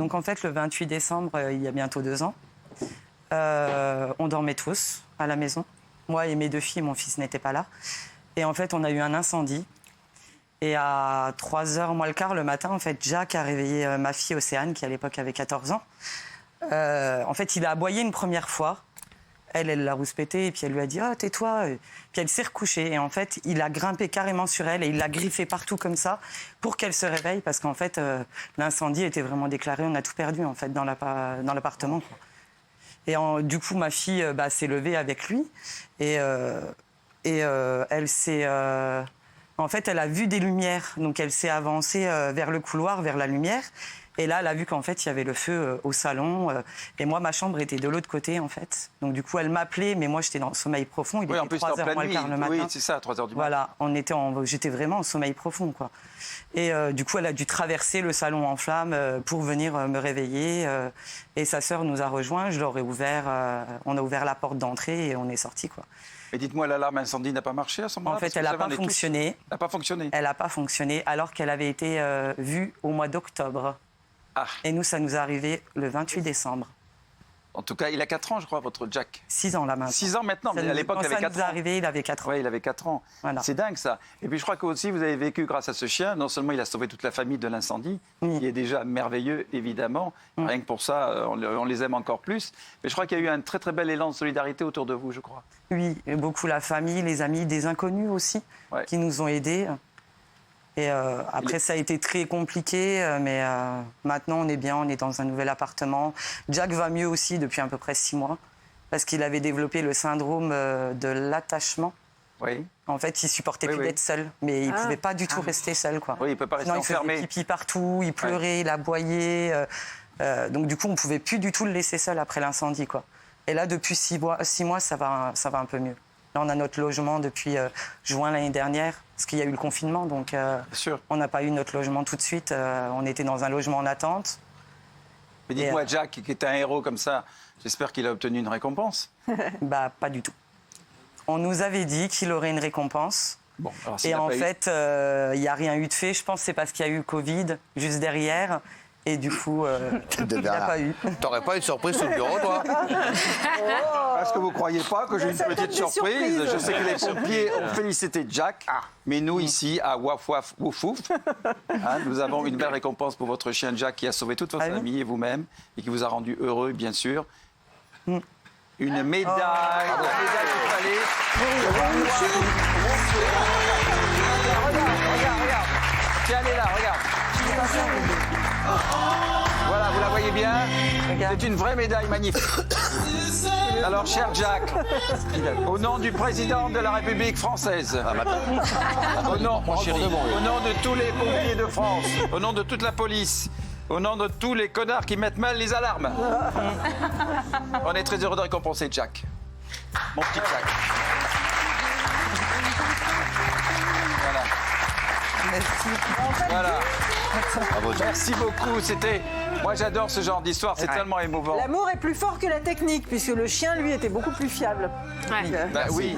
Donc en fait, le 28 décembre, il y a bientôt 2 ans, on dormait tous à la maison. Moi et mes 2 filles, mon fils n'était pas là. Et en fait, on a eu un incendie. Et à 3h moins le quart le matin, en fait, Jack a réveillé ma fille Océane, qui à l'époque avait 14 ans. En fait, il a aboyé une première fois. Elle l'a rouspété et puis elle lui a dit « Ah, tais-toi ». Puis elle s'est recouchée et en fait, il a grimpé carrément sur elle et il l'a griffé partout comme ça pour qu'elle se réveille parce qu'en fait, l'incendie était vraiment déclaré. On a tout perdu en fait dans l'appartement. Et du coup, ma fille s'est levée avec lui et elle s'est... En fait, elle a vu des lumières, donc elle s'est avancée vers le couloir, vers la lumière. Et là, elle a vu qu'en fait, il y avait le feu au salon. Et moi, ma chambre était de l'autre côté, en fait. Donc, du coup, elle m'appelait, mais moi, j'étais dans le sommeil profond. Il était 3h moins le quart le matin. Oui, c'est ça, 3h du matin. Voilà, j'étais vraiment en sommeil profond, quoi. Et du coup, elle a dû traverser le salon en flammes pour venir me réveiller. Et sa sœur nous a rejoints. Je leur ai ouvert, on a ouvert la porte d'entrée et on est sortis, quoi. Mais dites-moi, l'alarme incendie n'a pas marché à ce moment-là? En fait, elle n'a pas fonctionné. Elle n'a pas fonctionné. Elle n'a pas fonctionné, alors qu'elle avait été vue au mois d'octobre. Ah. Et nous, ça nous est arrivé le 28 décembre. En tout cas, il a 4 ans, je crois, votre Jack. 6 ans, là, maintenant. 6 ans maintenant, mais à l'époque, il avait 4 ans. Quand ça nous est arrivé, il avait 4 ans. Oui, il avait 4 ans. Voilà. C'est dingue, ça. Et puis, je crois que aussi, vous avez vécu grâce à ce chien. Non seulement il a sauvé toute la famille de l'incendie, qui est déjà merveilleux, évidemment. Rien que pour ça, on les aime encore plus. Mais je crois qu'il y a eu un très, très bel élan de solidarité autour de vous, je crois. Oui, et beaucoup la famille, les amis, des inconnus aussi, qui nous ont aidés. Et après, ça a été très compliqué, mais maintenant, on est bien, on est dans un nouvel appartement. Jack va mieux aussi depuis à peu près 6 mois, parce qu'il avait développé le syndrome de l'attachement. Oui. En fait, il supportait plus d'être seul, mais il ne pouvait pas du tout rester seul, quoi. Oui, il ne peut pas rester enfermé. Il faisait pipi partout, il pleurait, il aboyait. Donc du coup, on ne pouvait plus du tout le laisser seul après l'incendie, quoi. Et là, depuis 6 mois, ça va un peu mieux. Là, on a notre logement depuis juin l'année dernière, parce qu'il y a eu le confinement, donc on n'a pas eu notre logement tout de suite. On était dans un logement en attente. Mais dites-moi, Jack, qui est un héros comme ça, j'espère qu'il a obtenu une récompense. Pas du tout. On nous avait dit qu'il aurait une récompense. Bon, alors, et en fait, il n'y a rien eu de fait. Je pense que c'est parce qu'il y a eu Covid juste derrière. Et du coup, il n'y a pas eu. T'aurais pas une surprise sur le bureau, toi? Est-ce que vous ne croyez pas que j'ai une petite surprise? Je sais que les pompiers ont félicité Jack, mais nous, ici, à Waf Waf Wouf Wouf, nous avons une belle récompense pour votre chien Jack qui a sauvé toute votre famille et vous-même, et qui vous a rendu heureux, bien sûr. Une médaille, la médaille qu'il fallait. Regarde. Tiens, elle est là, regarde. Voilà, vous la voyez bien? C'est une vraie médaille magnifique. Alors, cher Jack, au nom du président de la République française, au nom de tous les pompiers de France, au nom de toute la police, au nom de tous les connards qui mettent mal les alarmes, on est très heureux de récompenser Jack. Mon petit Jack. Voilà. Merci. Voilà. Merci beaucoup. Moi, j'adore ce genre d'histoire. C'est tellement émouvant. L'amour est plus fort que la technique, puisque le chien, lui, était beaucoup plus fiable. Oui.